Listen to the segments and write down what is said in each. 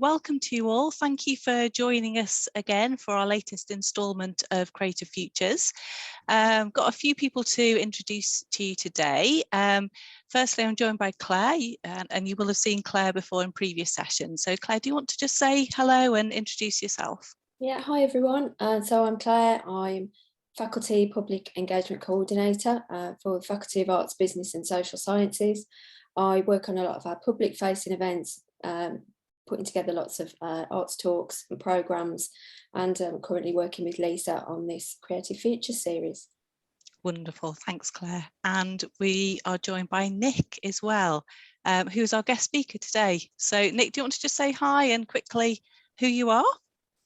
Welcome to you all. Thank you for joining us again for our latest instalment of Creative Futures. Got a few people to introduce to you today. Firstly, I'm joined by Claire, and you will have seen Claire before in previous sessions. So Claire, do you want to just say hello and introduce yourself? Yeah, hi everyone. So I'm Claire. I'm Faculty Public Engagement Coordinator for the Faculty of Arts, Business and Social Sciences. I work on a lot of our public facing events, putting together lots of arts talks and programmes, and I'm currently working with Lisa on this Creative Futures series. Wonderful, thanks Claire. And we are joined by Nick as well, who's our guest speaker today. So Nick, do you want to just say hi and quickly who you are?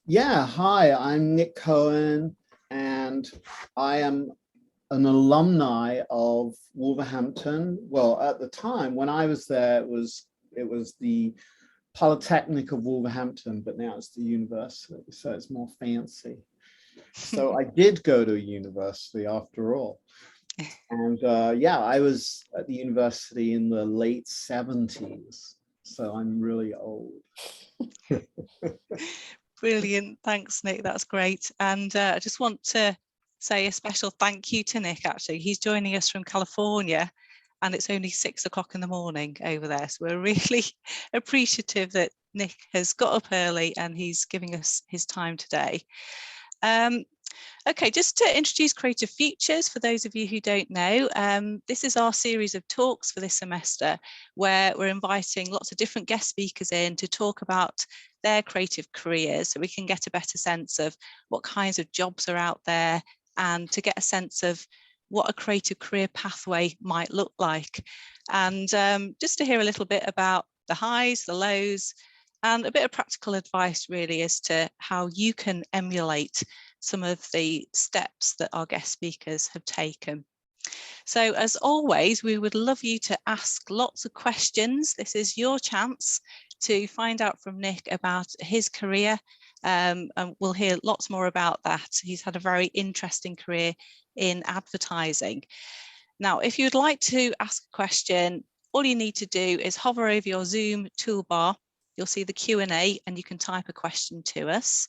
Yeah, hi, I'm Nick Cohen, and I am an alumni of Wolverhampton. Well, at the time when I was there, it was the Polytechnic of Wolverhampton, but now it's the university, so it's more fancy. So I did go to a university after all. And yeah, I was at the university in the late 70s, so I'm really old. Brilliant, thanks Nick, that's great. And I just want to say a special thank you to Nick. Actually, he's joining us from California and it's only 6 o'clock in the morning over there, so we're really appreciative that Nick has got up early and he's giving us his time today. Okay, just to introduce Creative Futures, for those of you who don't know, this is our series of talks for this semester where we're inviting lots of different guest speakers in to talk about their creative careers, so we can get a better sense of what kinds of jobs are out there and to get a sense of what a creative career pathway might look like. And just to hear a little bit about the highs, the lows, and a bit of practical advice really as to how you can emulate some of the steps that our guest speakers have taken. So as always, we would love you to ask lots of questions. This is your chance to find out from Nick about his career, and we'll hear lots more about that. He's had a very interesting career in advertising. Now, if you'd like to ask a question, all you need to do is hover over your Zoom toolbar. You'll see the Q&A and you can type a question to us.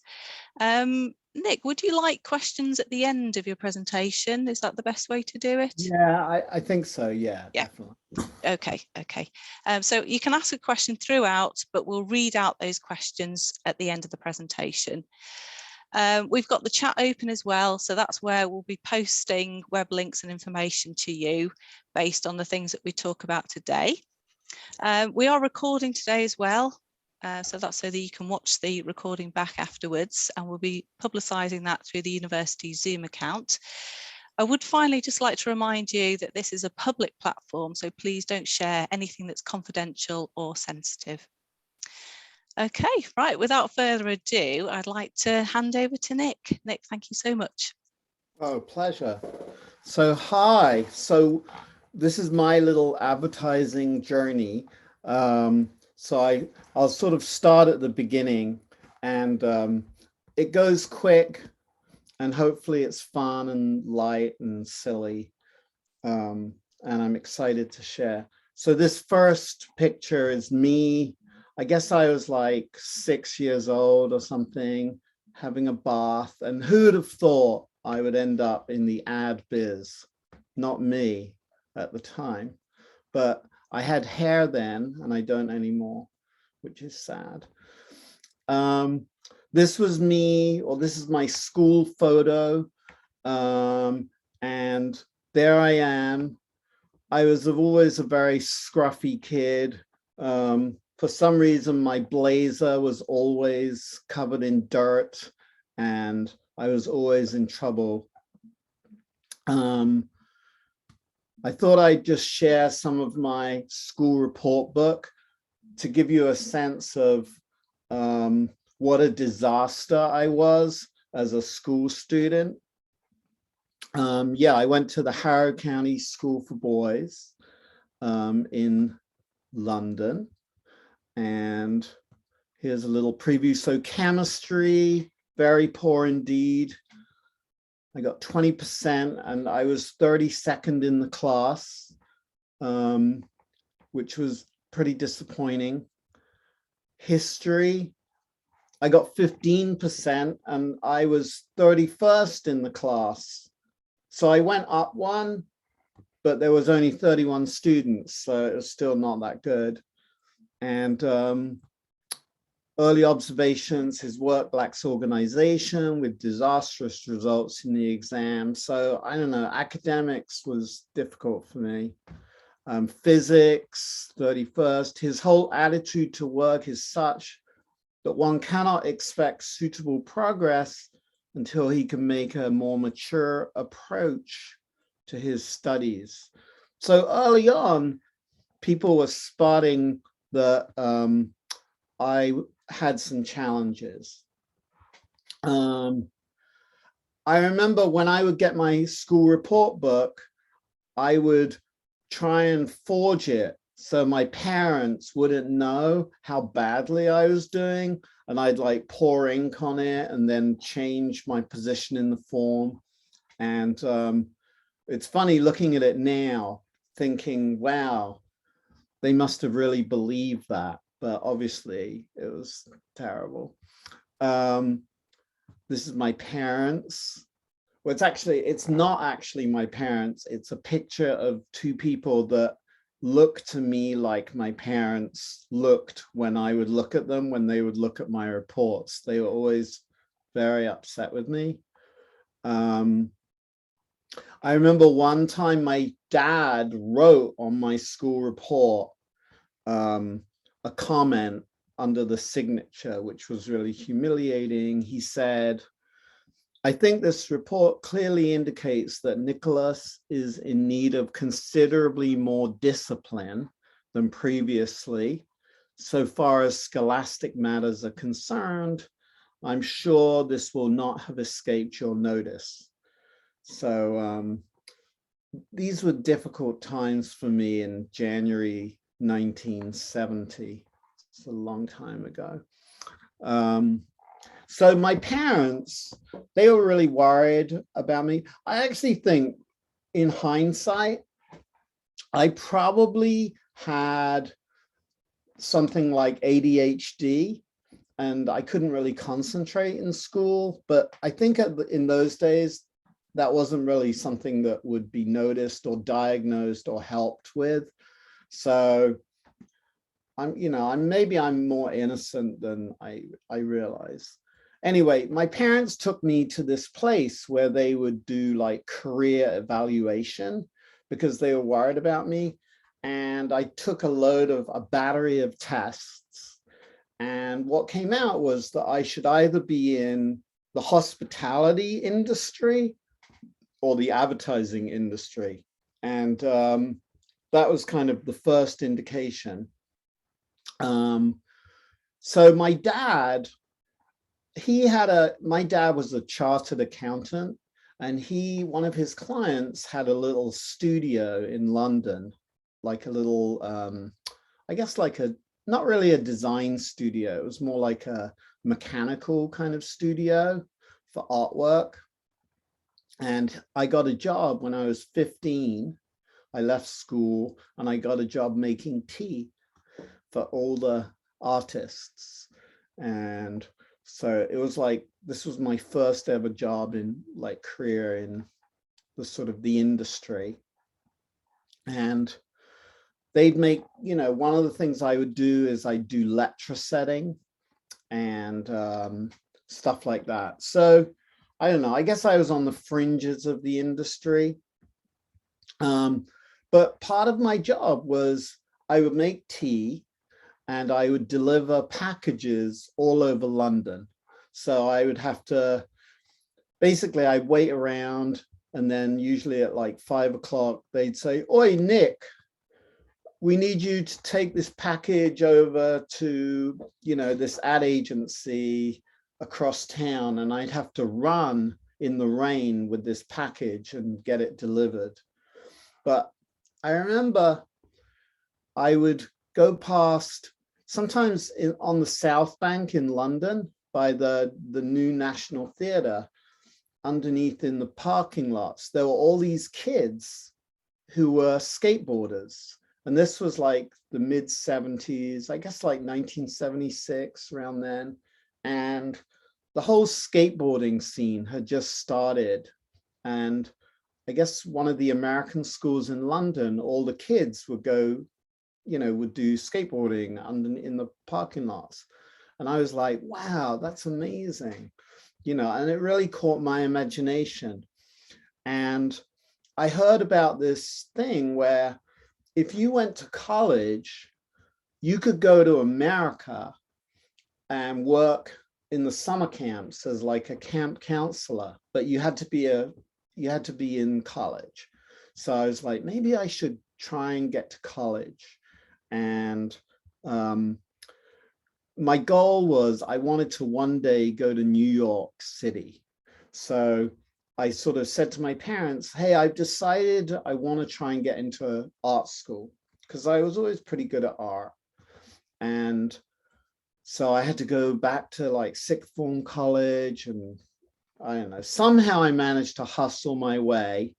Nick, would you like questions at the end of your presentation? Is that the best way to do it? Yeah, I think so. Yeah, definitely. Okay. So you can ask a question throughout, but we'll read out those questions at the end of the presentation. We've got the chat open as well, so that's where we'll be posting web links and information to you based on the things that we talk about today. We are recording today as well. So that's so that you can watch the recording back afterwards, and we'll be publicising that through the university's Zoom account. I would finally just like to remind you that this is a public platform, so please don't share anything that's confidential or sensitive. Okay, right, without further ado, I'd like to hand over to Nick. Nick, thank you so much. Oh, pleasure. So hi, so this is my little advertising journey. So I'll sort of start at the beginning, and it goes quick and hopefully it's fun and light and silly, and I'm excited to share. So this first picture is me. I guess I was like 6 years old or something, having a bath, and who would have thought I would end up in the ad biz? Not me at the time, but I had hair then and I don't anymore, which is sad. This was me, or this is my school photo. And there I am. I was always a very scruffy kid. For some reason, my blazer was always covered in dirt and I was always in trouble. I thought I'd just share some of my school report book to give you a sense of what a disaster I was as a school student. Yeah, I went to the Harrow County School for Boys in London. And here's a little preview. So chemistry, very poor indeed. I got 20% and I was 32nd in the class, which was pretty disappointing. History, I got 15% and I was 31st in the class. So I went up one, but there was only 31 students, so it was still not that good. And early observations, his work lacks organization with disastrous results in the exam. So I don't know, academics was difficult for me. Physics, 31st, his whole attitude to work is such that one cannot expect suitable progress until he can make a more mature approach to his studies. So early on, people were spotting that I had some challenges. I remember when I would get my school report book, I would try and forge it so my parents wouldn't know how badly I was doing, and I'd like pour ink on it and then change my position in the form. And it's funny looking at it now, thinking, wow, they must have really believed that, but obviously it was terrible. This is my parents. Well, it's not actually my parents. It's a picture of two people that look to me like my parents looked when I would look at them, when they would look at my reports. They were always very upset with me. I remember one time my dad wrote on my school report a comment under the signature, which was really humiliating. He said, "I think this report clearly indicates that Nicholas is in need of considerably more discipline than previously. So far as scholastic matters are concerned, I'm sure this will not have escaped your notice." So these were difficult times for me in January 1970. It's a long time ago. So my parents, they were really worried about me. I actually think in hindsight, I probably had something like ADHD and I couldn't really concentrate in school. But I think in those days, that wasn't really something that would be noticed or diagnosed or helped with. So maybe I'm more innocent than I realize. Anyway, my parents took me to this place where they would do like career evaluation because they were worried about me. And I took a battery of tests. And what came out was that I should either be in the hospitality industry or the advertising industry. And that was kind of the first indication. So my dad was a chartered accountant, and one of his clients had a little studio in London, like a little, I guess not really a design studio. It was more like a mechanical kind of studio for artwork. And I got a job when I was 15. I left school and I got a job making tea for all the artists. And so it was like, this was my first ever job career in the sort of the industry. And they'd make, one of the things I would do is I'd do lecture setting and stuff like that. So I don't know, I guess I was on the fringes of the industry. But part of my job was I would make tea and I would deliver packages all over London. So I would have to, basically I'd wait around, and then usually at like 5 o'clock, they'd say, "Oi, Nick, we need you to take this package over to, this ad agency across town." And I'd have to run in the rain with this package and get it delivered. But I remember I would go past, sometimes on the South Bank in London by the new National Theatre, underneath in the parking lots, there were all these kids who were skateboarders. And this was like the mid 70s, I guess like 1976, around then. and the whole skateboarding scene had just started. And I guess one of the American schools in London, all the kids would go, would do skateboarding in the parking lots. And I was like, wow, that's amazing. And it really caught my imagination. And I heard about this thing where if you went to college, you could go to America and work in the summer camps as like a camp counselor, but you had to be in college. So I was like, maybe I should try and get to college. And my goal was I wanted to one day go to New York City. So I sort of said to my parents, hey, I've decided I want to try and get into art school, because I was always pretty good at art. And so I had to go back to like sixth form college, and I don't know, somehow I managed to hustle my way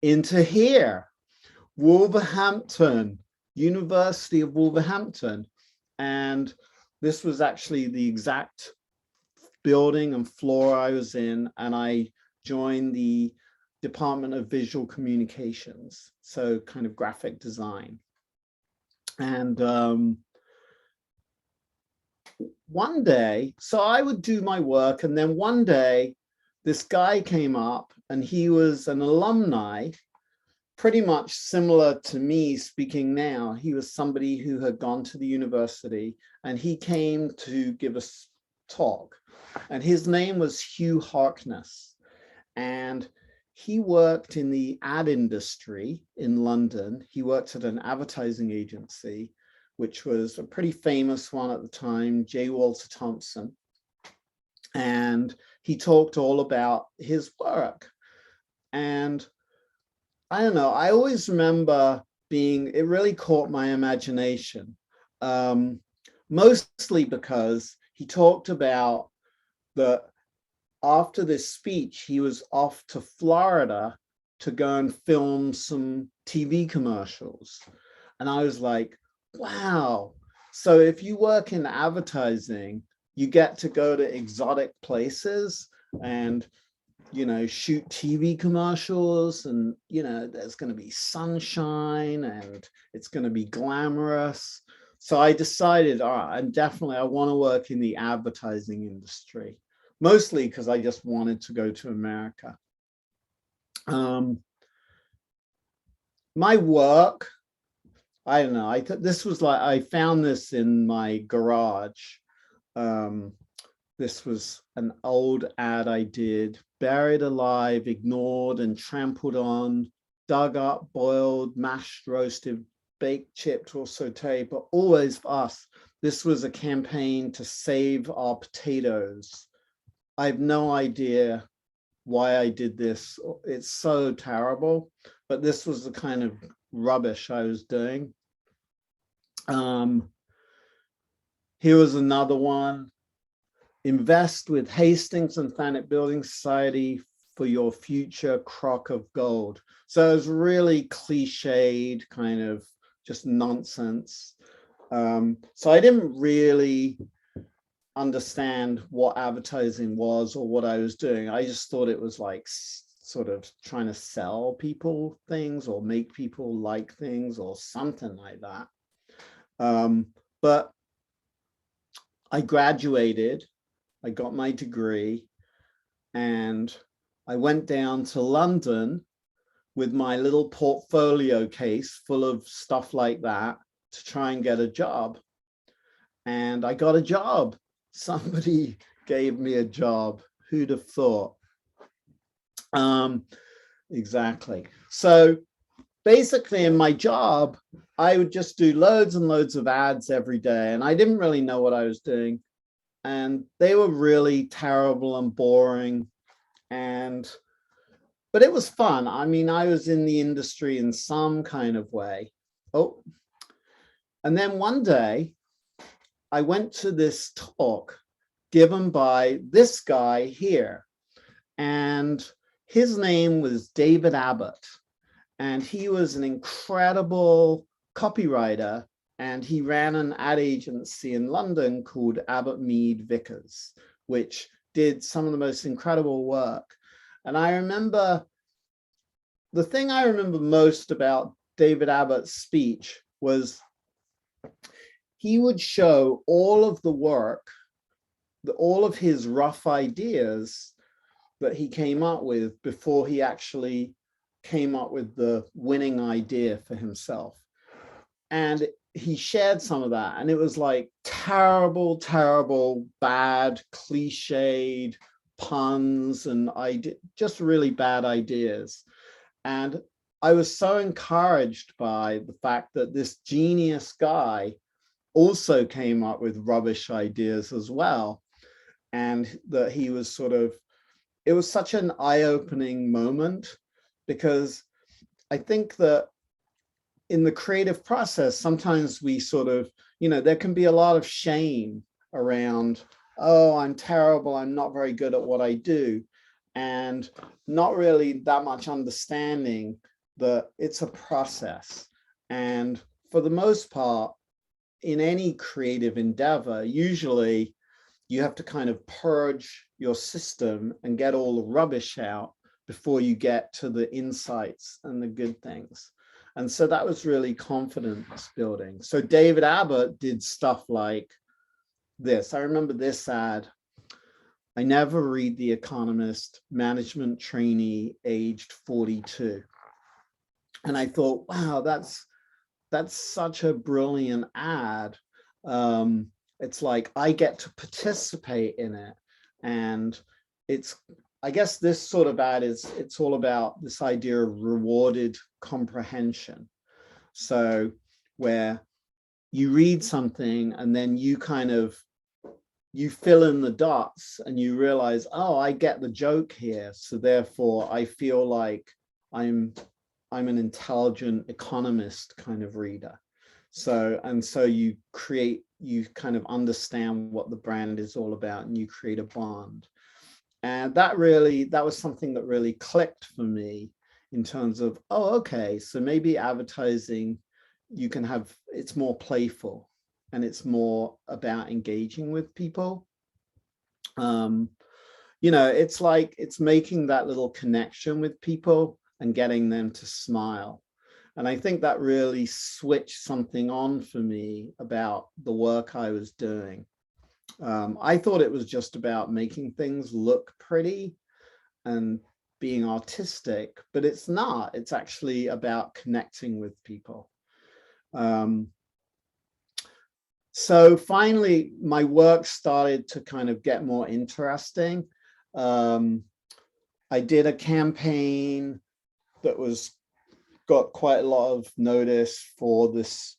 into here, Wolverhampton, University of Wolverhampton. And this was actually the exact building and floor I was in, and I joined the Department of Visual Communications, so kind of graphic design. And one day, so I would do my work, and then one day this guy came up, and he was an alumni, pretty much similar to me speaking now. He was somebody who had gone to the university, and he came to give us talk, and his name was Hugh Harkness. And he worked in the ad industry in London. He worked at an advertising agency, which was a pretty famous one at the time, J. Walter Thompson. And he talked all about his work. And I don't know, I always remember it really caught my imagination, mostly because he talked about after this speech, he was off to Florida to go and film some TV commercials. And I was like, wow. So if you work in advertising, you get to go to exotic places and, shoot TV commercials, and, there's going to be sunshine and it's going to be glamorous. So I decided, all right, I want to work in the advertising industry. Mostly because I just wanted to go to America. My work, I don't know, this was like, I found this in my garage. This was an old ad I did: buried alive, ignored and trampled on, dug up, boiled, mashed, roasted, baked, chipped or sauteed, but always for us. This was a campaign to save our potatoes. I have no idea why I did this. It's so terrible, but this was the kind of rubbish I was doing. Here was another one: invest with Hastings and Thanet Building Society for your future crock of gold. So it was really cliched, kind of just nonsense. So I didn't really understand what advertising was or what I was doing. I just thought it was like sort of trying to sell people things or make people like things or something like that. But I graduated, I got my degree, and I went down to London with my little portfolio case full of stuff like that to try and get a job. And I got a job. Somebody gave me a job. Who'd have thought? Exactly. So basically in my job, I would just do loads and loads of ads every day, and I didn't really know what I was doing. And they were really terrible and boring. But it was fun. I mean, I was in the industry in some kind of way. Oh, and then one day I went to this talk given by this guy here, and his name was David Abbott, and he was an incredible copywriter and he ran an ad agency in London called Abbott Vickers, which did some of the most incredible work. And I remember, the thing I remember most about David Abbott's speech was he would show all of the work, all of his rough ideas that he came up with before he actually came up with the winning idea for himself. And he shared some of that, and it was like terrible, terrible, bad, cliched puns and just really bad ideas. And I was so encouraged by the fact that this genius guy also came up with rubbish ideas as well. And that he was sort of, it was such an eye-opening moment, because I think that in the creative process, sometimes we sort of, there can be a lot of shame around, oh, I'm terrible, I'm not very good at what I do, and not really that much understanding that it's a process. And for the most part, in any creative endeavor, usually you have to kind of purge your system and get all the rubbish out before you get to the insights and the good things. And so that was really confidence building. So David Abbott did stuff like this. I remember this ad. I never read The Economist, management trainee aged 42. And I thought, wow, that's such a brilliant ad. It's like I get to participate in it. And I guess this sort of ad it's all about this idea of rewarded comprehension. So where you read something and then you fill in the dots and you realize, oh, I get the joke here. So therefore I feel like I'm an intelligent economist kind of reader. So you kind of understand what the brand is all about, and you create a bond. And that was something that really clicked for me in terms of, oh, okay, so maybe advertising, it's more playful and it's more about engaging with people. It's like, it's making that little connection with people and getting them to smile. And I think that really switched something on for me about the work I was doing. I thought it was just about making things look pretty and being artistic, but it's not. It's actually about connecting with people. So finally, my work started to kind of get more interesting. I did a campaign that got quite a lot of notice for this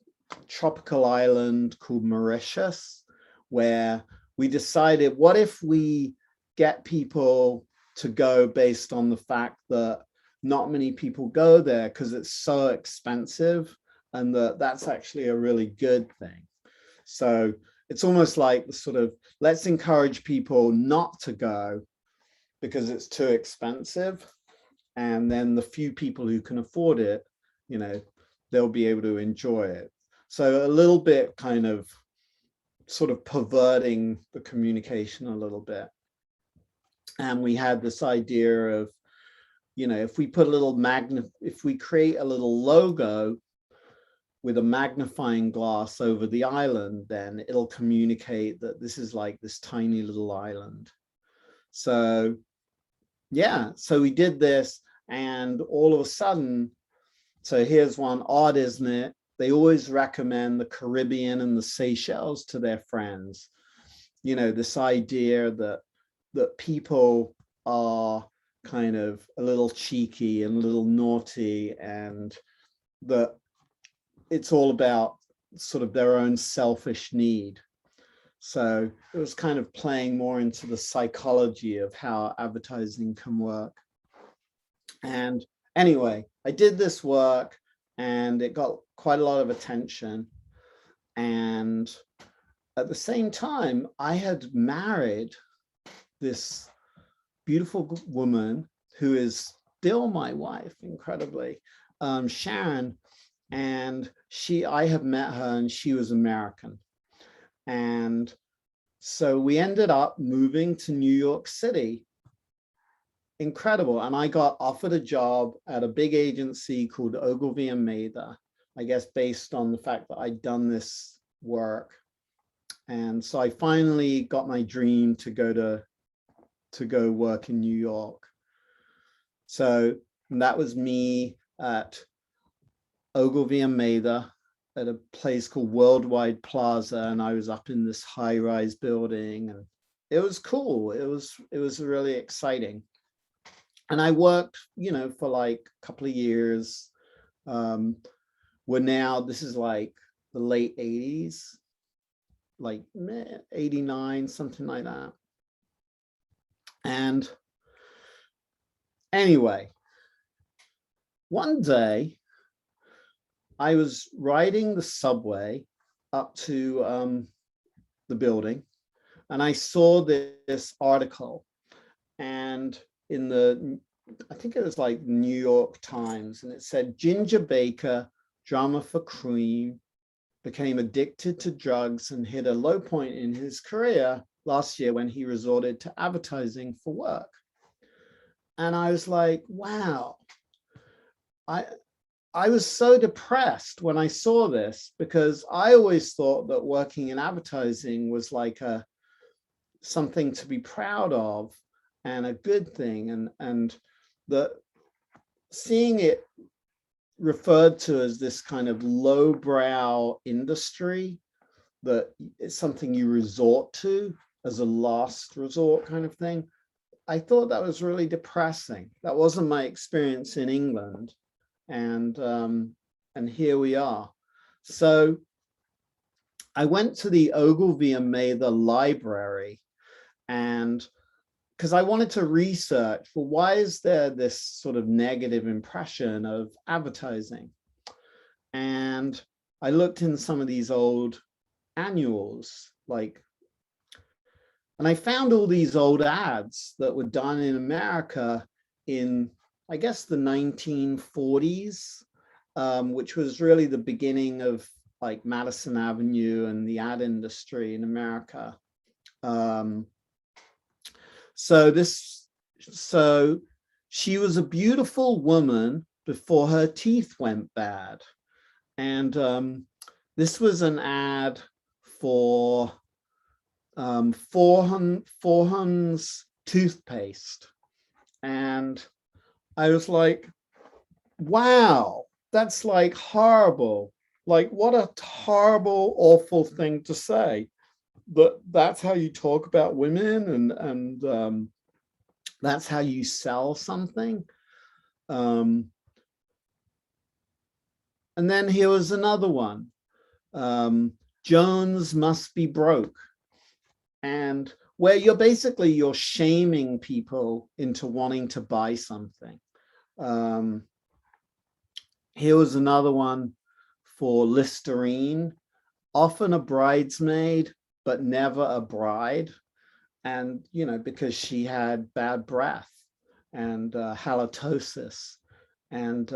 tropical island called Mauritius, where we decided, what if we get people to go based on the fact that not many people go there because it's so expensive, and that's actually a really good thing. So it's almost like the sort of, let's encourage people not to go because it's too expensive. And then the few people who can afford it, they'll be able to enjoy it. So a little bit kind of sort of perverting the communication a little bit. And we had this idea of, if we put if we create a little logo with a magnifying glass over the island, then it'll communicate that this is like this tiny little island. So yeah, so we did this, and all of a sudden, so here's one, odd, isn't it? They always recommend the Caribbean and the Seychelles to their friends. This idea that people are kind of a little cheeky and a little naughty, and that it's all about sort of their own selfish need. So it was kind of playing more into the psychology of how advertising can work. And anyway, I did this work and it got quite a lot of attention. And at the same time, I had married this beautiful woman who is still my wife, incredibly, Sharon. And I have met her, and she was American. And so we ended up moving to New York City. Incredible. And I got offered a job at a big agency called Ogilvy and Mather, I guess based on the fact that I'd done this work. And so I finally got my dream to go work in New York. So that was me at Ogilvy and Mather at a place called Worldwide Plaza, and I was up in this high-rise building, and it was cool. It was really exciting. And I worked, for like a couple of years. This is like the late 80s, like 89, something like that. And anyway, one day I was riding the subway up to the building, and I saw this article, and I think it was like New York Times, and it said Ginger Baker, drummer for Cream, became addicted to drugs and hit a low point in his career last year when he resorted to advertising for work. And I was like, wow. I was so depressed when I saw this, because I always thought that working in advertising was like something to be proud of and a good thing, and that seeing it referred to as this kind of lowbrow industry, that it's something you resort to as a last resort kind of thing, I thought that was really depressing. That wasn't my experience in England. And here we are. So I went to the Ogilvy and Mather library, and because I wanted to research for why is there this sort of negative impression of advertising. And I looked in some of these old annuals, and I found all these old ads that were done in America in, I guess, the 1940s, which was really the beginning of like Madison Avenue and the ad industry in America. So she was a beautiful woman before her teeth went bad. And this was an ad for Forhan's toothpaste. And I was like, wow, that's like horrible. Like, what a horrible, awful thing to say. But that's how you talk about women, and that's how you sell something. And then here was another one. Jones must be broke. And where you're shaming people into wanting to buy something. Here was another one for Listerine, often a bridesmaid, but never a bride. And, because she had bad breath and halitosis. And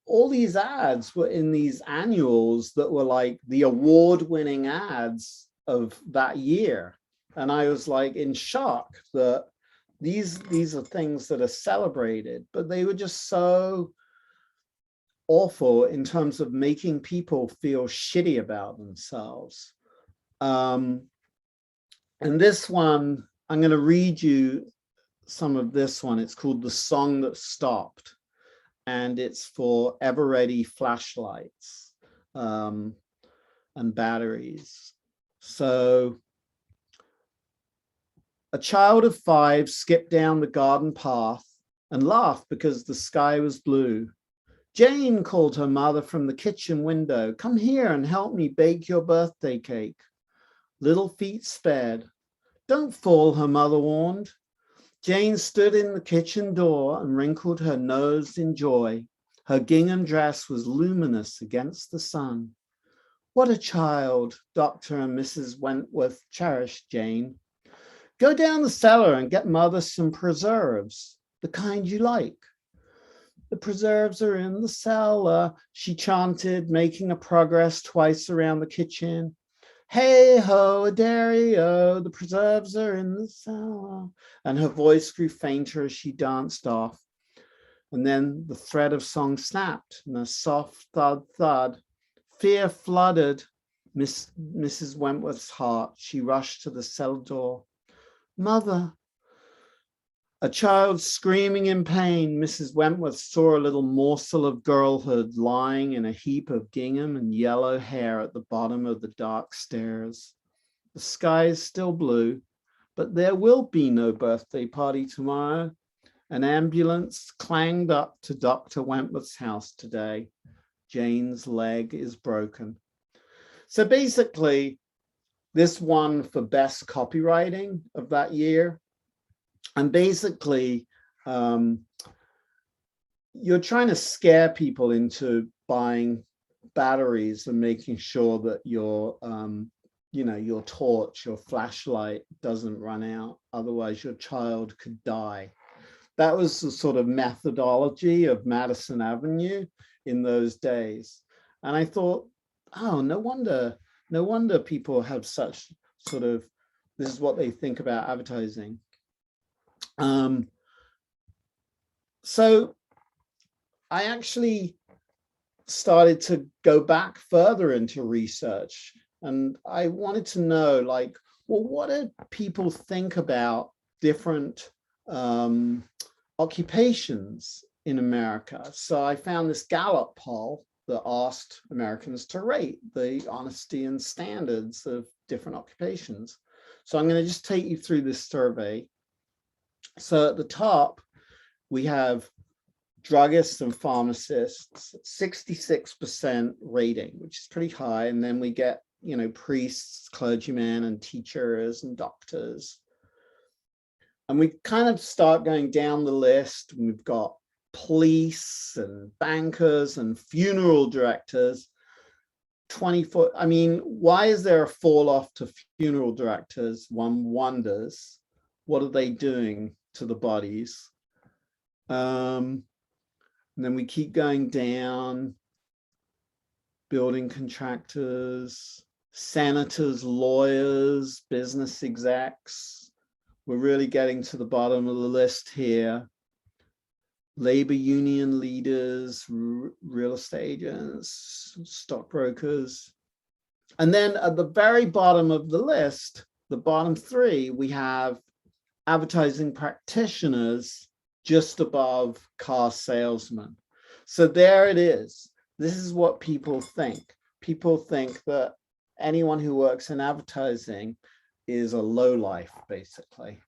all these ads were in these annuals that were like the award-winning ads of that year. And I was like in shock that these are things that are celebrated, but they were just so awful in terms of making people feel shitty about themselves. And this one, I'm going to read you some of this one. It's called The Song That Stopped. And it's for ever-ready flashlights and batteries. So, a child of 5 skipped down the garden path and laughed because the sky was blue. Jane called her mother from the kitchen window. Come here and help me bake your birthday cake. Little feet sped. Don't fall, her mother warned. Jane stood in the kitchen door and wrinkled her nose in joy. Her gingham dress was luminous against the sun. What a child, Dr. and Mrs. Wentworth cherished Jane. Go down the cellar and get mother some preserves, the kind you like. The preserves are in the cellar, she chanted, making a progress twice around the kitchen. Hey ho, Dario, the preserves are in the cellar. And her voice grew fainter as she danced off. And then the thread of song snapped, and a soft thud thud. Fear flooded Mrs. Wentworth's heart. She rushed to the cellar door. Mother. A child screaming in pain, Mrs. Wentworth saw a little morsel of girlhood lying in a heap of gingham and yellow hair at the bottom of the dark stairs. The sky is still blue, but there will be no birthday party tomorrow. An ambulance clanged up to Dr. Wentworth's house today. Jane's leg is broken. So basically, this won for best copywriting of that year. And basically, you're trying to scare people into buying batteries and making sure that your torch, your flashlight doesn't run out. Otherwise, your child could die. That was the sort of methodology of Madison Avenue in those days. And I thought, oh, no wonder people have such sort of, this is what they think about advertising. So I actually started to go back further into research, and I wanted to know, like, well, what do people think about different occupations in America? So I found this Gallup poll that asked Americans to rate the honesty and standards of different occupations. So I'm going to just take you through this survey. So at the top, we have druggists and pharmacists, 66% rating, which is pretty high. And then we get, priests, clergymen, and teachers and doctors. And we kind of start going down the list. We've got police and bankers and funeral directors. 24. I mean, why is there a fall off to funeral directors? One wonders, what are they doing to the bodies? And then we keep going down. Building contractors, senators, lawyers, business execs. We're really getting to the bottom of the list here. Labor union leaders, real estate agents, stockbrokers. And then at the very bottom of the list, the bottom three, we have advertising practitioners just above car salesmen. So there it is. This is what people think. People think that anyone who works in advertising is a lowlife, basically.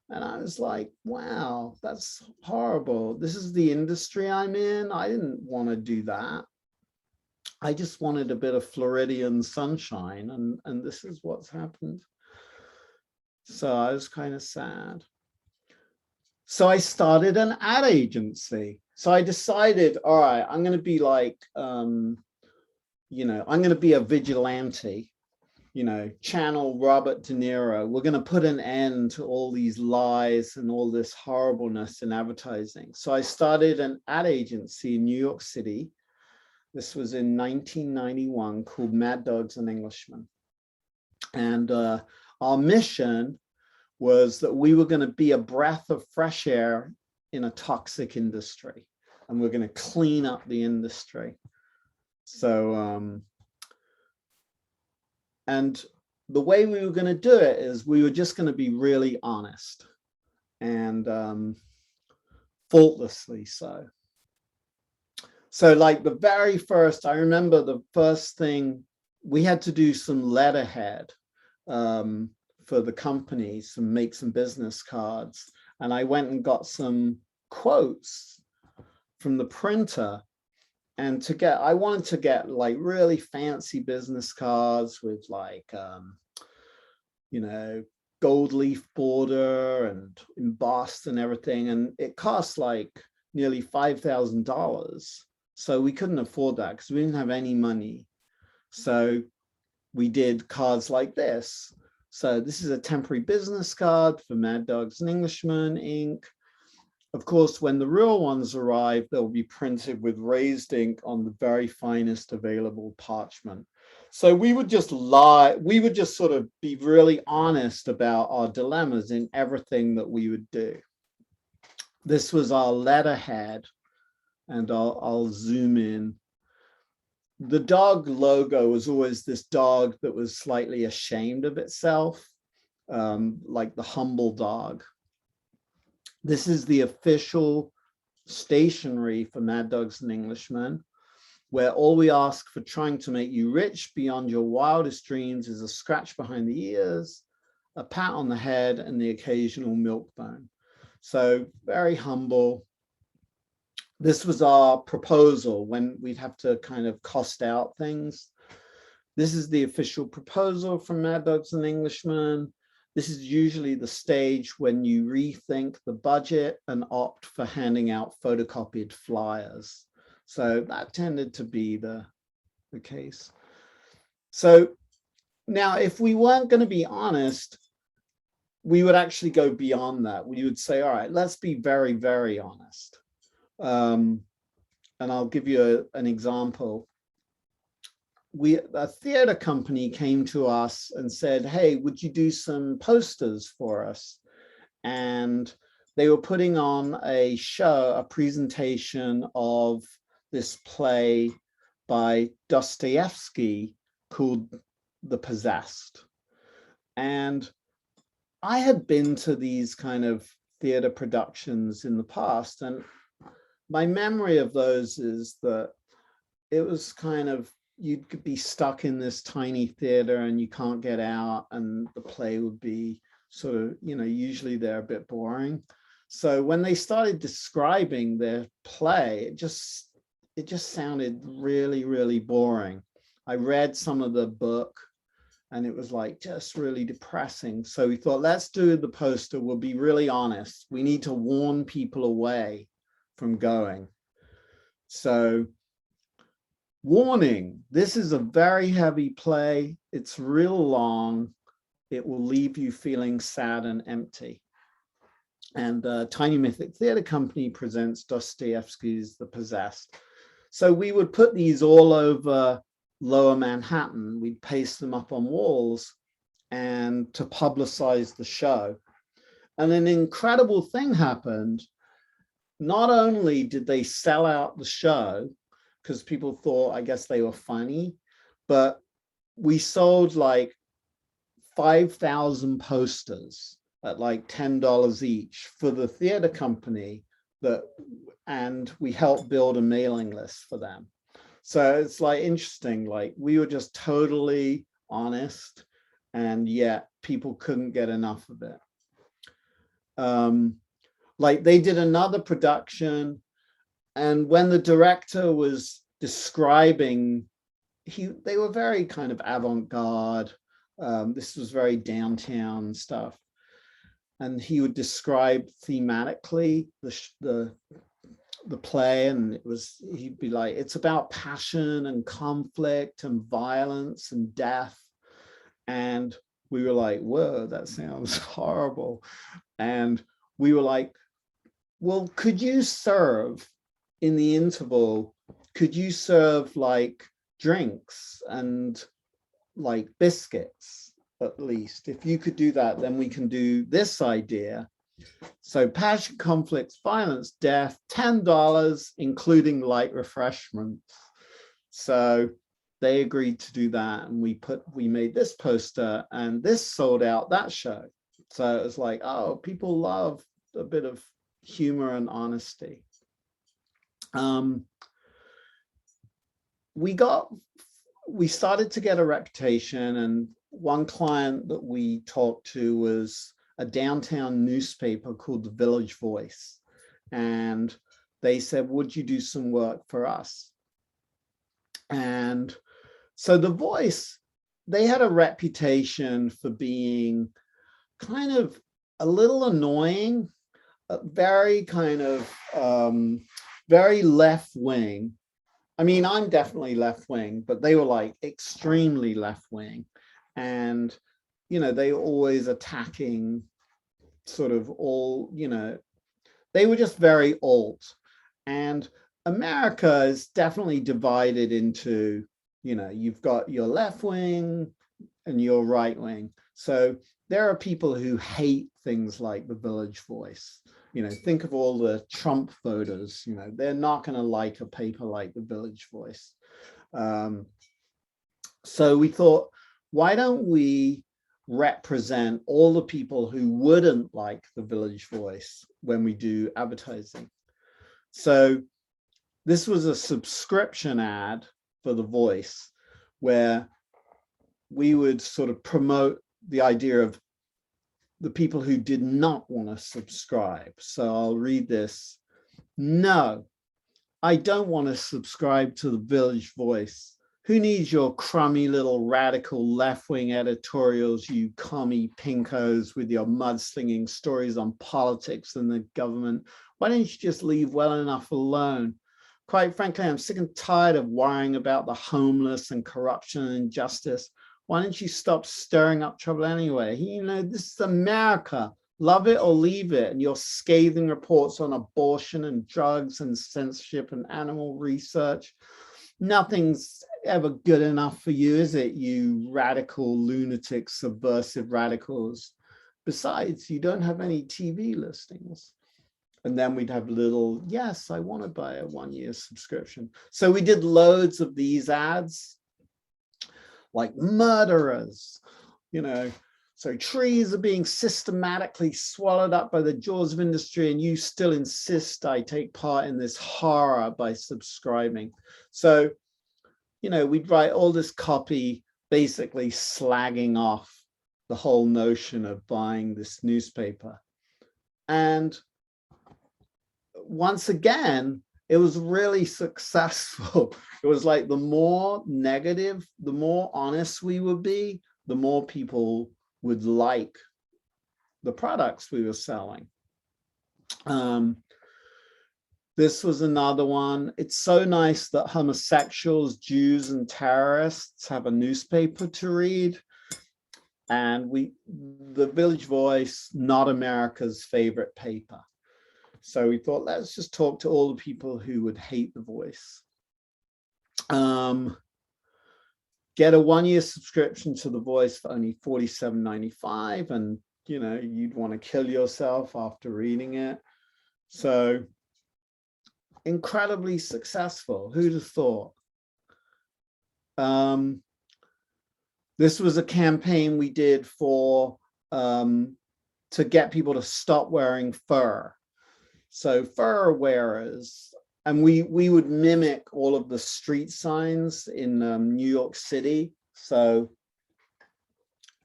And I was like, wow, that's horrible. This is the industry I'm in. I didn't want to do that. I just wanted a bit of Floridian sunshine, and this is what's happened. So I was kind of sad. So I started an ad agency. So I decided, all right, I'm going to be like, I'm going to be a vigilante, channel Robert De Niro. We're going to put an end to all these lies and all this horribleness in advertising. So I started an ad agency in New York City. This was in 1991, called Mad Dogs and Englishmen. And our mission was that we were going to be a breath of fresh air in a toxic industry, and we're going to clean up the industry. So, and the way we were going to do it is we were just going to be really honest and faultlessly so. So like the very first, I remember the first thing, we had to do some letterhead for the companies and make some business cards. And I went and got some quotes from the printer. And I wanted to get like really fancy business cards with like, gold leaf border and embossed and everything. And it cost like nearly $5,000. So we couldn't afford that because we didn't have any money. So we did cards like this. So this is a temporary business card for Mad Dogs and Englishmen, Inc. Of course, when the real ones arrive, they'll be printed with raised ink on the very finest available parchment. So we would just lie, we would just sort of be really honest about our dilemmas in everything that we would do. This was our letterhead, and I'll zoom in. The dog logo was always this dog that was slightly ashamed of itself, like the humble dog. This is the official stationery for Mad Dogs and Englishmen, where all we ask for trying to make you rich beyond your wildest dreams is a scratch behind the ears, a pat on the head, and the occasional milk bone. So very humble. This was our proposal when we'd have to kind of cost out things. This is the official proposal from Mad Dogs and Englishmen. This is usually the stage when you rethink the budget and opt for handing out photocopied flyers. So that tended to be the case. So now, if we weren't going to be honest, we would actually go beyond that. We would say, all right, let's be very, very honest. And I'll give you an example. A theater company came to us and said, hey, would you do some posters for us? And they were putting on a show, a presentation of this play by Dostoyevsky called The Possessed. And I had been to these kind of theater productions in the past, and my memory of those is that it was kind of, you could be stuck in this tiny theater and you can't get out, and the play would be sort of, usually they're a bit boring. So when they started describing their play, it just sounded really, really boring. I read some of the book and it was like just really depressing. So we thought, let's do the poster. We'll be really honest. We need to warn people away from going. So, warning, this is a very heavy play. It's real long. It will leave you feeling sad and empty. And Tiny Mythic Theater Company presents Dostoyevsky's The Possessed. So we would put these all over Lower Manhattan. We'd paste them up on walls and to publicize the show. And an incredible thing happened. Not only did they sell out the show, because people thought, I guess they were funny, but we sold like 5,000 posters at like $10 each for the theater company, and we helped build a mailing list for them. So it's like interesting, like we were just totally honest, and yet people couldn't get enough of it. Like they did another production, and when the director was describing, they were very kind of avant-garde. This was very downtown stuff. And he would describe thematically the play, and he'd be like, it's about passion and conflict and violence and death. And we were like, whoa, that sounds horrible. And we were like, well, could you serve in the interval, could you serve like drinks and like biscuits at least? If you could do that, then we can do this idea. So passion, conflicts, violence, death, $10, including light refreshments. So they agreed to do that, and we made this poster, and this sold out that show. So it was like, oh, people love a bit of humor and honesty. We started to get a reputation, and one client that we talked to was a downtown newspaper called The Village Voice. And they said, would you do some work for us? And so The Voice, they had a reputation for being kind of a little annoying, very kind of very left-wing. I mean, I'm definitely left-wing, but they were like extremely left-wing. And, you know, they were always attacking sort of all, you know, they were just very old. And America is definitely divided into, you've got your left wing and your right wing. So there are people who hate things like the Village Voice. Think of all the Trump voters, they're not going to like a paper like the Village Voice. So we thought, why don't we represent all the people who wouldn't like the Village Voice when we do advertising? So this was a subscription ad for the Voice, where we would sort of promote the idea of the people who did not want to subscribe. So I'll read this. No, I don't want to subscribe to the Village Voice. Who needs your crummy little radical left-wing editorials, you commie pinkos with your mudslinging stories on politics and the government? Why don't you just leave well enough alone? Quite frankly, I'm sick and tired of worrying about the homeless and corruption and injustice. Why don't you stop stirring up trouble anyway? This is America. Love it or leave it. And your scathing reports on abortion and drugs and censorship and animal research. Nothing's ever good enough for you, is it, you radical, lunatic, subversive radicals? Besides, you don't have any TV listings. And then we'd have little, yes, I want to buy a 1-year subscription. So we did loads of these ads, like murderers, so trees are being systematically swallowed up by the jaws of industry, and you still insist I take part in this horror by subscribing. So, we'd write all this copy basically slagging off the whole notion of buying this newspaper. And once again, it was really successful. It was like the more negative, the more honest we would be, the more people would like the products we were selling. This was another one. It's so nice that homosexuals, Jews, and terrorists have a newspaper to read. And the Village Voice, not America's favorite paper. So we thought, let's just talk to all the people who would hate the Voice. Get a 1-year subscription to the Voice for only $47.95, and you'd want to kill yourself after reading it. So incredibly successful. Who'd have thought? This was a campaign we did for to get people to stop wearing fur. So fur wearers, and we would mimic all of the street signs in New York City. So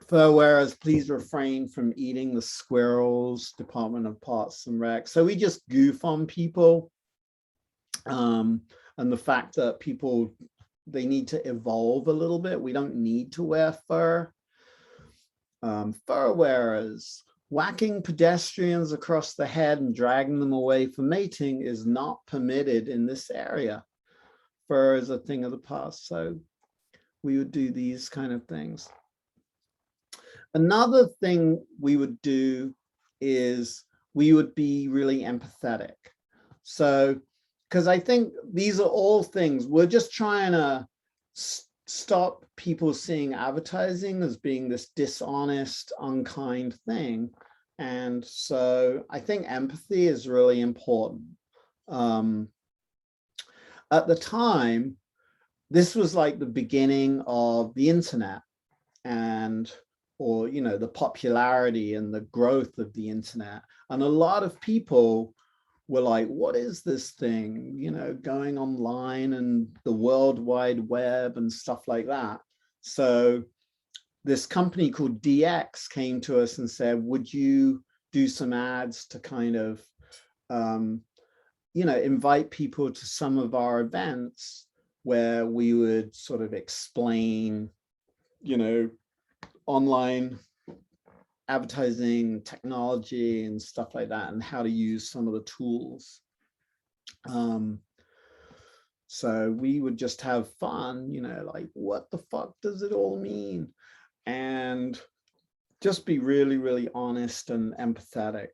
fur wearers, please refrain from eating the squirrels, Department of Parks and Rec. So we just goof on people, and the fact that people, they need to evolve a little bit. We don't need to wear fur. Fur wearers, whacking pedestrians across the head and dragging them away for mating is not permitted in this area. Fur is a thing of the past. So we would do these kind of things. Another thing we would do is we would be really empathetic. So, because I think these are all things, we're just trying to stop people seeing advertising as being this dishonest, unkind thing. And so I think empathy is really important. At the time, this was like the beginning of the internet or the popularity and the growth of the internet. And a lot of people were like, what is this thing, going online and the World Wide Web and stuff like that. So this company called DX came to us and said, would you do some ads to kind of, invite people to some of our events where we would sort of explain, online advertising technology and stuff like that, and how to use some of the tools. So we would just have fun, like, what the fuck does it all mean? And just be really, really honest and empathetic.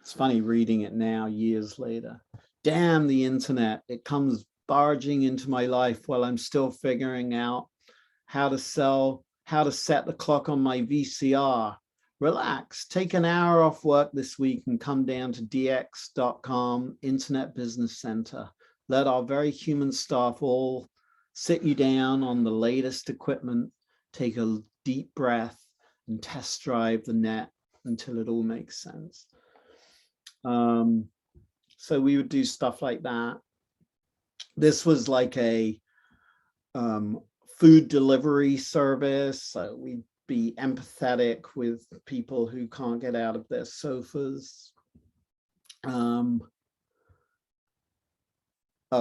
It's funny reading it now, years later. Damn the internet. It comes barging into my life while I'm still figuring out how to set the clock on my VCR. Relax, take an hour off work this week and come down to dx.com Internet Business Center. Let our very human staff all sit you down on the latest equipment, take a deep breath and test drive the net until it all makes sense. So we would do stuff like that. This was like a food delivery service. So we'd be empathetic with people who can't get out of their sofas. Oh,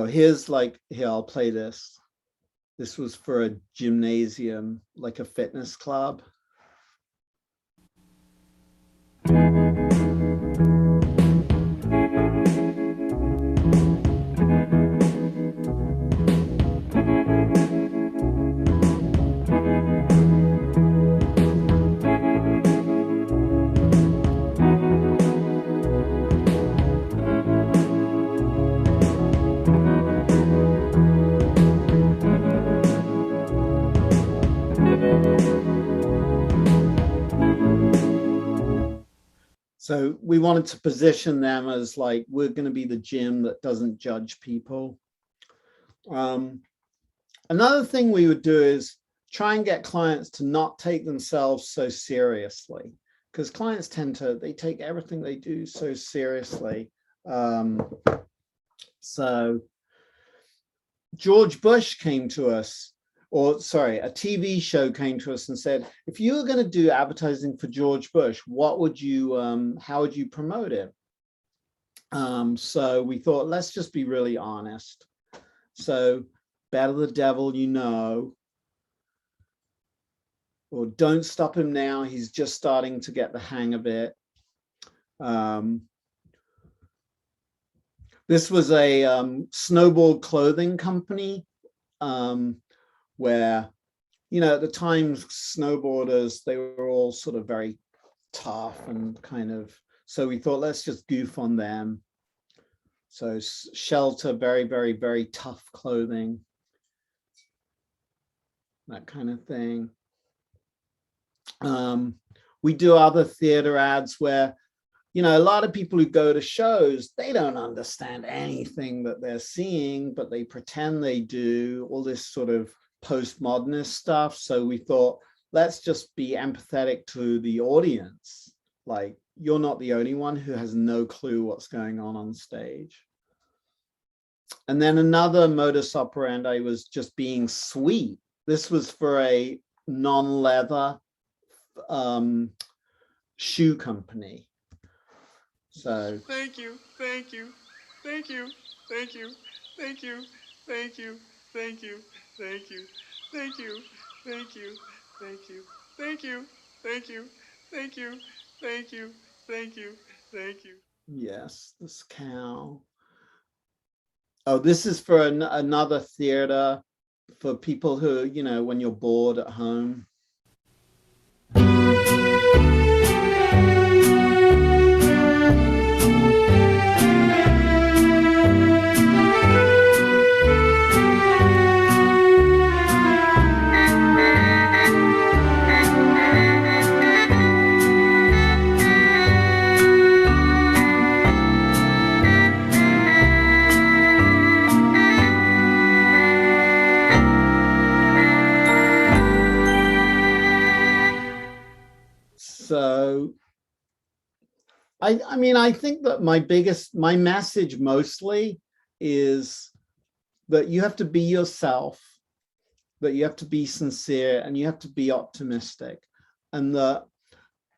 here, I'll play this. This was for a gymnasium, like a fitness club. So we wanted to position them as like, we're going to be the gym that doesn't judge people. Another thing we would do is try and get clients to not take themselves so seriously, because clients they take everything they do so seriously. So George Bush came to us, or sorry, a TV show came to us and said, if you were going to do advertising for George Bush, what would you, how would you promote it? So we thought, let's just be really honest. So better the devil you know, or don't stop him now, he's just starting to get the hang of it. This was a snowboard clothing company, where, you know, at the time, snowboarders, they were all sort of very tough and kind of, so we thought, let's just goof on them. So shelter, very, very, very tough clothing, that kind of thing. We do other theater ads where, you know, a lot of people who go to shows, they don't understand anything that they're seeing, but they pretend they do, all this sort of postmodernist stuff. So we thought, let's just be empathetic to the audience. Like, you're not the only one who has no clue what's going on stage. And then another modus operandi was just being sweet. This was for a non-leather shoe company. So thank you, thank you, thank you, thank you, thank you, thank you, thank you, thank you, thank you, thank you, thank you, thank you, thank you, thank you, thank you, thank you, thank you. Yes, this cow. Oh, this is for another theater for people who, you know, when you're bored at home. So, I mean, I think that my message mostly is that you have to be yourself, that you have to be sincere, and you have to be optimistic. And that,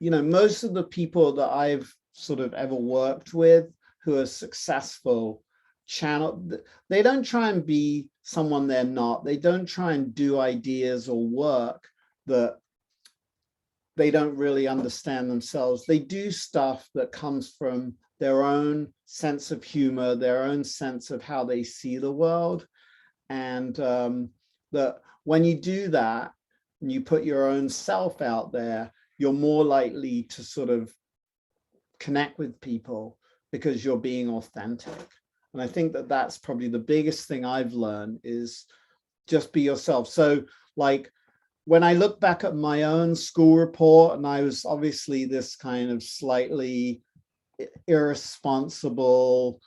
you know, most of the people that I've sort of ever worked with who are successful they don't try and be someone they're not. They don't try and do ideas or work that they don't really understand themselves. They do stuff that comes from their own sense of humor, their own sense of how they see the world. And that when you do that, and you put your own self out there, you're more likely to sort of connect with people. because you're being authentic. And I think that that's probably the biggest thing I've learned is just be yourself. So like when I look back at my own school report, and I was obviously this kind of slightly irresponsible,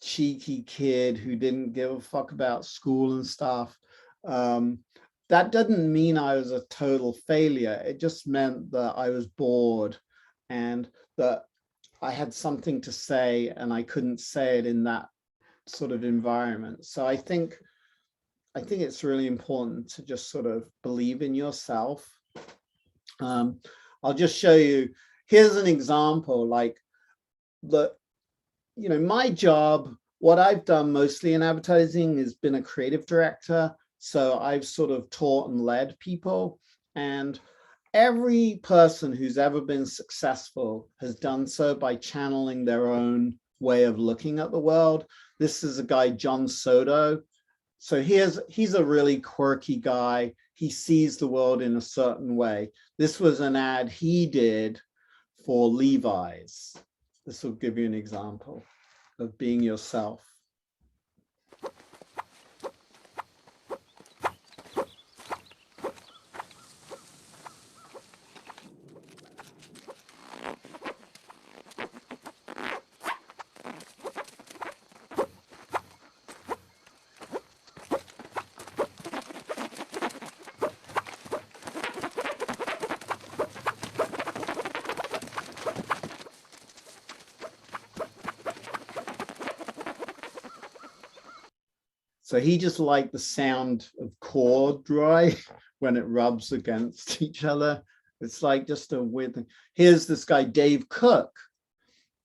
cheeky kid who didn't give a fuck about school and stuff. That doesn't mean I was a total failure. It just meant that I was bored and that I had something to say and I couldn't say it in that sort of environment. So I think it's really important to just sort of believe in yourself. I'll just show you, here's an example, like my job, what I've done mostly in advertising is been a creative director. So I've sort of taught and led people, and every person who's ever been successful has done so by channeling their own way of looking at the world. This is a guy, John Soto. So he's a really quirky guy. He sees the world in a certain way. This was an ad he did for Levi's. This will give you an example of being yourself. So he just liked the sound of cord dry when it rubs against each other. It's like just a weird thing. Here's this guy, Dave Cook,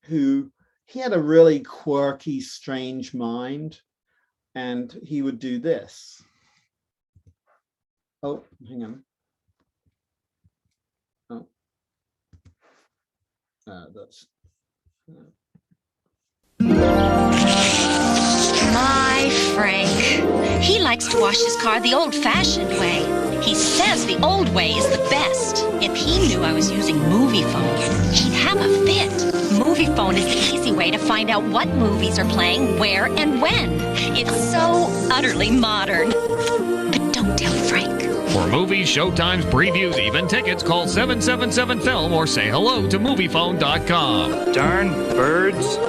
who he had a really quirky, strange mind, and he would do this. Oh, hang on. Oh, that's. My Frank. He likes to wash his car the old-fashioned way. He says the old way is the best. If he knew I was using Movie Phone, he'd have a fit. Movie Phone is the easy way to find out what movies are playing, where, and when. It's so utterly modern. But don't tell Frank. For movies, showtimes, previews, even tickets, call 777-FILM or say hello to MoviePhone.com. Darn birds.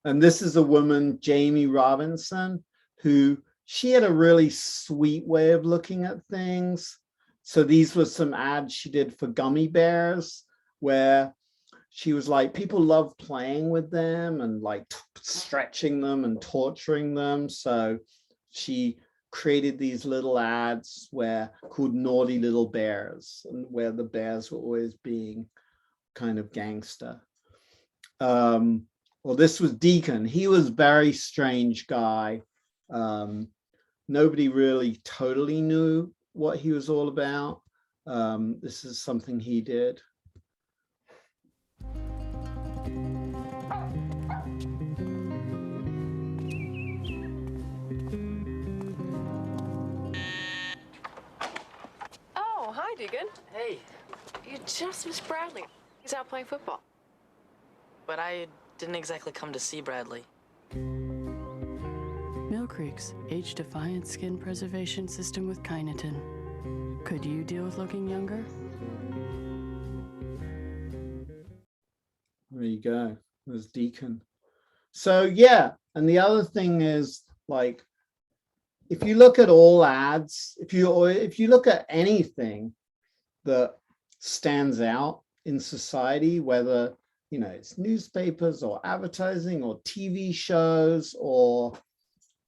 And this is a woman, Jamie Robinson, who she had a really sweet way of looking at things. So these were some ads she did for gummy bears, where she was like, people love playing with them and like stretching them and torturing them. So she created these little ads called Naughty Little Bears, and where the bears were always being kind of gangster. Well, this was Deacon. He was a very strange guy. Nobody really totally knew what he was all about. This is something he did. Oh, hi, Deacon. Hey, You just missed Bradley. He's out playing football. but I didn't exactly come to see Bradley. Mill Creek's age-defiant skin preservation system with Kyneton. Could you deal with looking younger? There you go. There's Deacon. So yeah, and the other thing is, like, if you look at all ads, if you look at anything that stands out in society, whether it's newspapers or advertising or TV shows or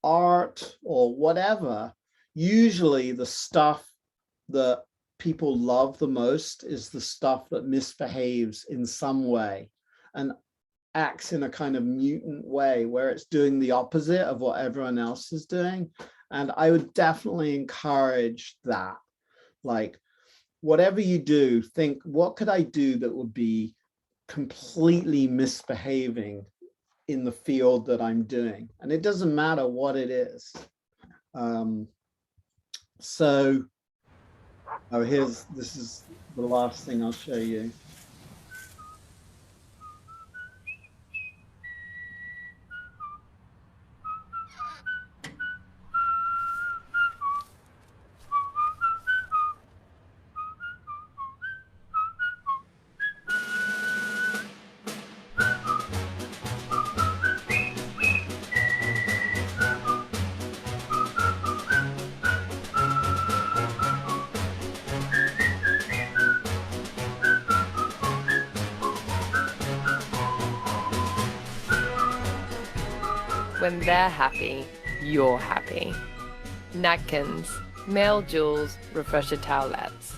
art or whatever, usually the stuff that people love the most is the stuff that misbehaves in some way and acts in a kind of mutant way where it's doing the opposite of what everyone else is doing. And I would definitely encourage that. Like, whatever you do, think, what could I do that would be completely misbehaving in the field that I'm doing? And it doesn't matter what it is. This is the last thing I'll show you. When they're happy, you're happy. Napkins, male jewels, refresher towelettes.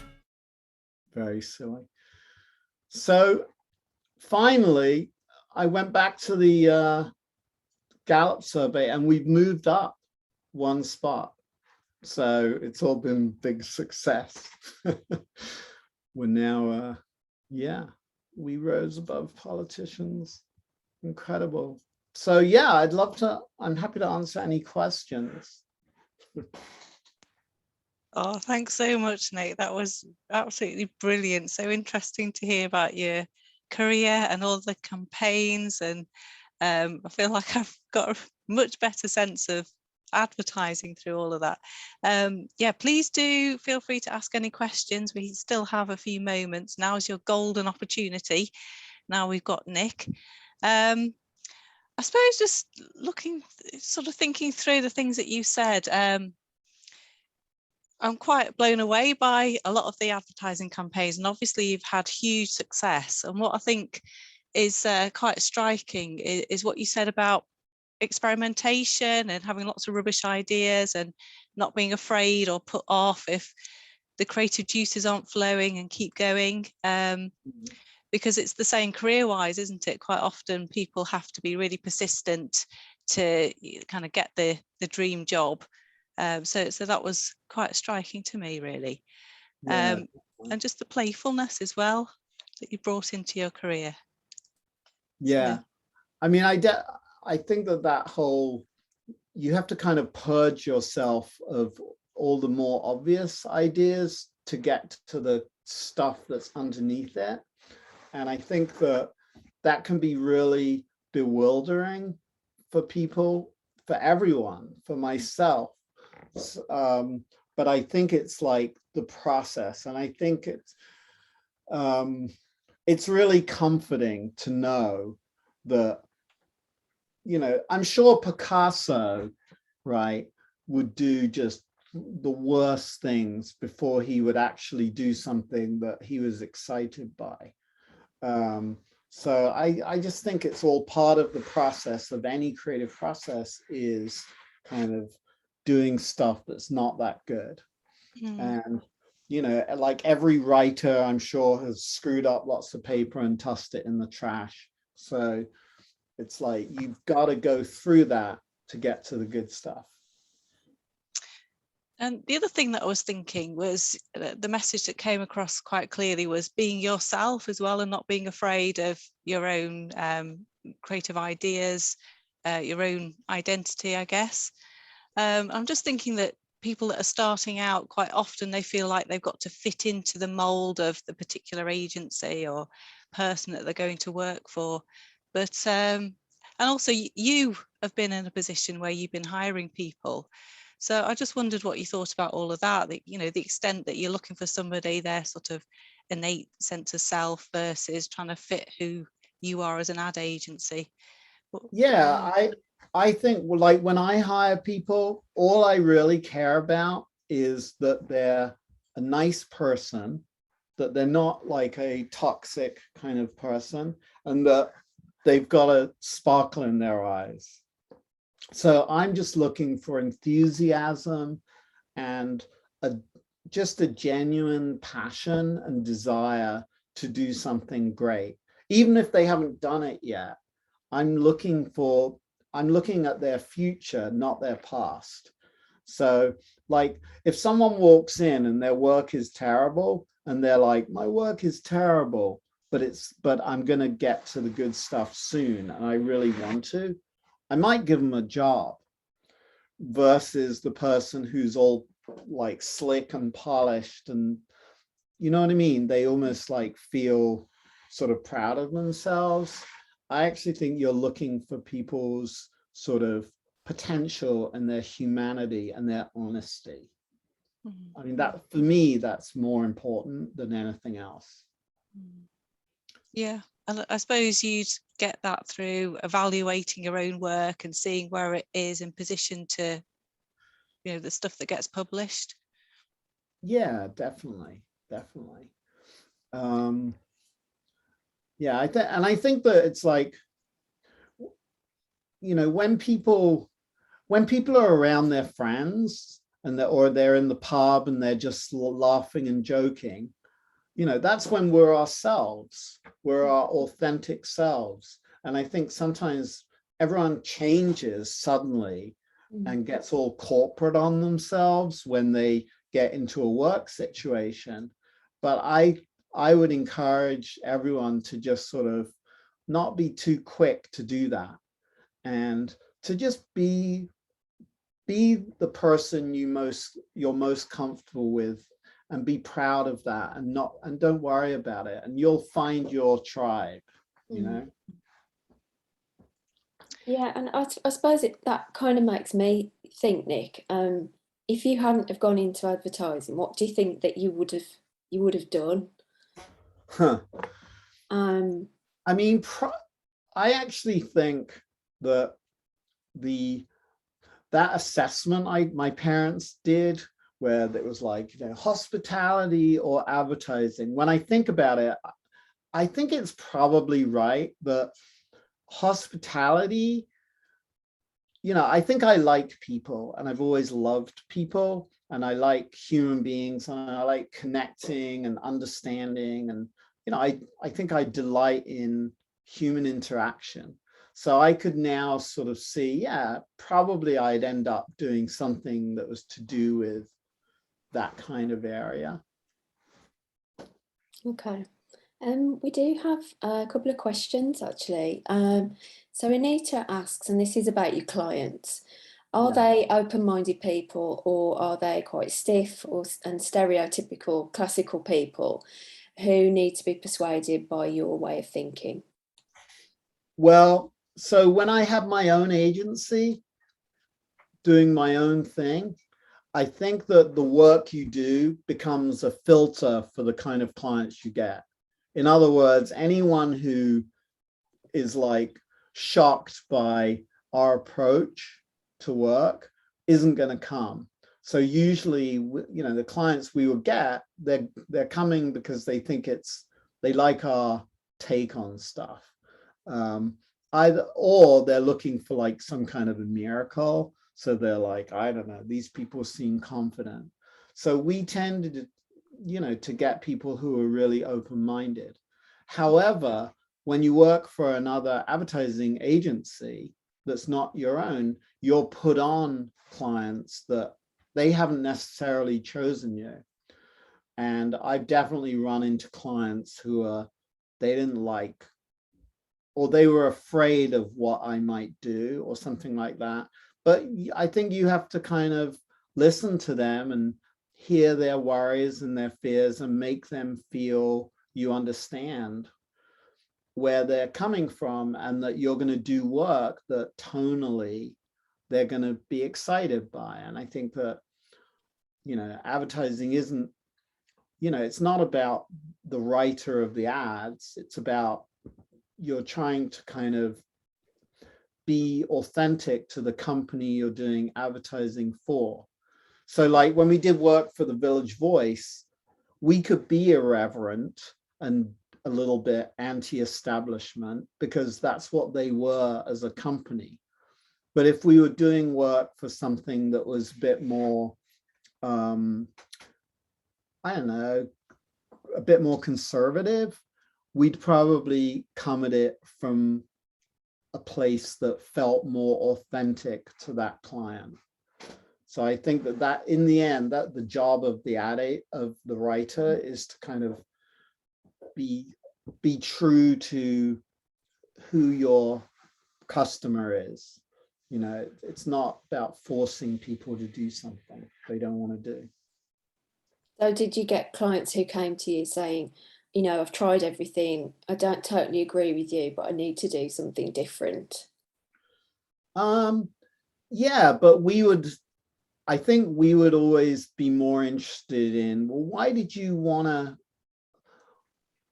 Very silly. So finally, I went back to the Gallup survey and we've moved up one spot. So it's all been big success. We're now, we rose above politicians. Incredible. So yeah, I'm happy to answer any questions. Oh, thanks so much, Nick. That was absolutely brilliant. So interesting to hear about your career and all the campaigns. And I feel like I've got a much better sense of advertising through all of that. Yeah, please do feel free to ask any questions. We still have a few moments. Now is your golden opportunity. Now we've got Nick. I suppose just thinking through the things that you said, I'm quite blown away by a lot of the advertising campaigns, and obviously you've had huge success. And what I think is quite striking is what you said about experimentation and having lots of rubbish ideas and not being afraid or put off if the creative juices aren't flowing, and keep going. Because it's the same career-wise, isn't it? Quite often people have to be really persistent to kind of get the dream job. So that was quite striking to me, really. And just the playfulness as well that you brought into your career. Yeah, So. I mean, I think that whole, you have to kind of purge yourself of all the more obvious ideas to get to the stuff that's underneath it. And I think that can be really bewildering for people, for everyone, for myself. But I think it's like the process, and I think it's really comforting to know that, I'm sure Picasso, right, would do just the worst things before he would actually do something that he was excited by. So I just think it's all part of the process of any creative process, is kind of doing stuff that's not that good. And like every writer, I'm sure, has screwed up lots of paper and tossed it in the trash. So it's like you've got to go through that to get to the good stuff. And the other thing that I was thinking was the message that came across quite clearly was being yourself as well, and not being afraid of your own creative ideas, your own identity, I guess. I'm just thinking that people that are starting out, quite often they feel like they've got to fit into the mold of the particular agency or person that they're going to work for. But and also you have been in a position where you've been hiring people. So I just wondered what you thought about all of that, the extent that you're looking for somebody, their sort of innate sense of self versus trying to fit who you are as an ad agency. Yeah, I think, like, when I hire people, all I really care about is that they're a nice person, that they're not like a toxic kind of person, and that they've got a sparkle in their eyes. So I'm just looking for enthusiasm and just a genuine passion and desire to do something great. Even if they haven't done it yet, I'm looking at their future, not their past. So like if someone walks in and their work is terrible and they're like, my work is terrible, but I'm going to get to the good stuff soon and I really want to, I might give them a job, versus the person who's all like slick and polished, and you know what I mean? They almost like feel sort of proud of themselves. I actually think you're looking for people's sort of potential and their humanity and their honesty. I mean, that for me, that's more important than anything else. Yeah, and I suppose you'd get that through evaluating your own work and seeing where it is in position to, the stuff that gets published. Yeah, definitely. Yeah, I think that it's like, you know, when people are around their friends and they're in the pub and they're just laughing and joking, you know, that's when we're ourselves, we're our authentic selves. And I think sometimes everyone changes suddenly and gets all corporate on themselves when they get into a work situation. But I would encourage everyone to just sort of not be too quick to do that, and to just be the person you're most comfortable with, and be proud of that, and don't worry about it, and you'll find your tribe, you know. Yeah, and I suppose that kind of makes me think, Nick, if you hadn't have gone into advertising, what do you think that you would have done? I mean, I actually think that that assessment my parents did, where it was like, you know, hospitality or advertising, when I think about it, I think it's probably right, but hospitality, you know, I think I like people, and I've always loved people, and I like human beings, and I like connecting and understanding, and, you know, I think I delight in human interaction. So I could now sort of see, yeah, probably I'd end up doing something that was to do with that kind of area. Okay. We do have a couple of questions, actually. So Anita asks, and this is about your clients, are they open-minded people, or are they quite stiff and stereotypical classical people who need to be persuaded by your way of thinking? Well, so when I have my own agency, doing my own thing, I think that the work you do becomes a filter for the kind of clients you get. In other words, anyone who is like shocked by our approach to work isn't going to come. So usually, you know, the clients we will get, they're coming because they think they like our take on stuff. Or they're looking for like some kind of a miracle. So they're like, I don't know, these people seem confident. So we tend to, you know, to get people who are really open-minded. However, when you work for another advertising agency that's not your own, you're put on clients that they haven't necessarily chosen you. And I've definitely run into clients who they didn't like, or they were afraid of what I might do or something like that. But I think you have to kind of listen to them and hear their worries and their fears and make them feel you understand where they're coming from, and that you're going to do work that tonally they're going to be excited by. And I think that, you know, advertising isn't, you know, it's not about the writer of the ads. It's about you're trying to kind of be authentic to the company you're doing advertising for. So like when we did work for the Village Voice, we could be irreverent and a little bit anti-establishment because that's what they were as a company. But if we were doing work for something that was a bit more, I don't know, a bit more conservative, we'd probably come at it from a place that felt more authentic to that client. So I think that in the end, that the job of the of the writer is to kind of be true to who your customer is. You know, it's not about forcing people to do something they don't want to do. So did you get clients who came to you saying, you know, I've tried everything, I don't totally agree with you, but I need to do something different? Yeah, but I think we would always be more interested in, well, why did you want to,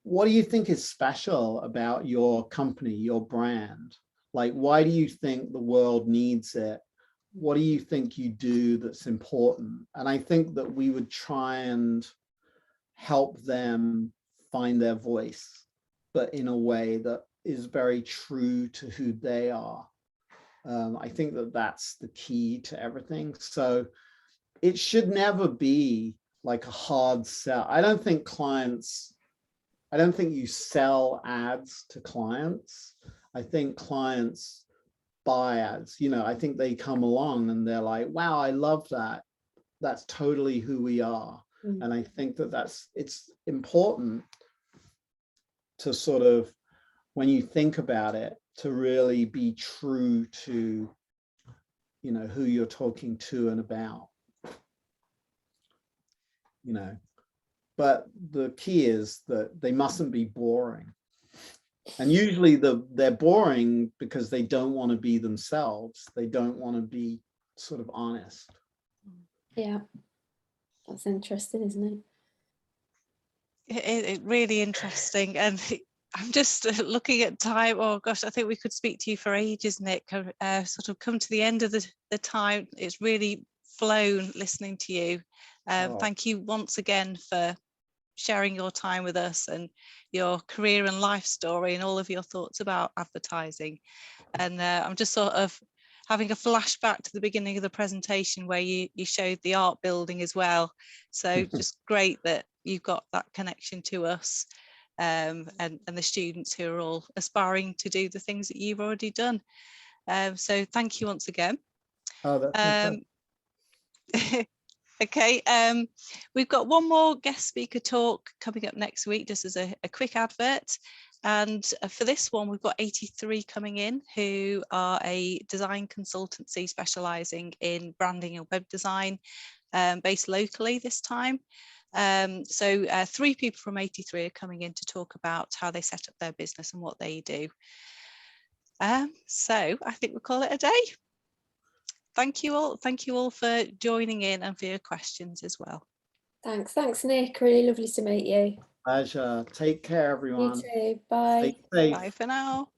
what do you think is special about your company, your brand? Like, why do you think the world needs it? What do you think you do that's important? And I think that we would try and help them find their voice, but in a way that is very true to who they are. I think that that's the key to everything. So it should never be like a hard sell. I don't think you sell ads to clients. I think clients buy ads. You know, I think they come along and they're like, wow, I love that. That's totally who we are. And I think that it's important to sort of, when you think about it, to really be true to, you know, who you're talking to and about, you know. But the key is that they mustn't be boring. And usually they're boring because they don't want to be themselves. They don't want to be sort of honest. Yeah, that's interesting, isn't it? It really interesting. And I'm just looking at time. Oh gosh, I think we could speak to you for ages, Nick. Sort of come to the end of the time. It's really flown listening to you. Thank you once again for sharing your time with us and your career and life story and all of your thoughts about advertising. And I'm just sort of having a flashback to the beginning of the presentation where you showed the art building as well. So just great that you've got that connection to us, and the students who are all aspiring to do the things that you've already done. So thank you once again. Oh, that's okay. Okay, we've got one more guest speaker talk coming up next week, just as a quick advert. And for this one, we've got 83 coming in who are a design consultancy specialising in branding and web design, based locally this time. So 3 people from 83 are coming in to talk about how they set up their business and what they do. So I think we'll call it a day. Thank you all for joining in and for your questions as well. Thanks Nick, really lovely to meet you. Pleasure. Take care, everyone. You too, bye. Stay safe. Bye for now.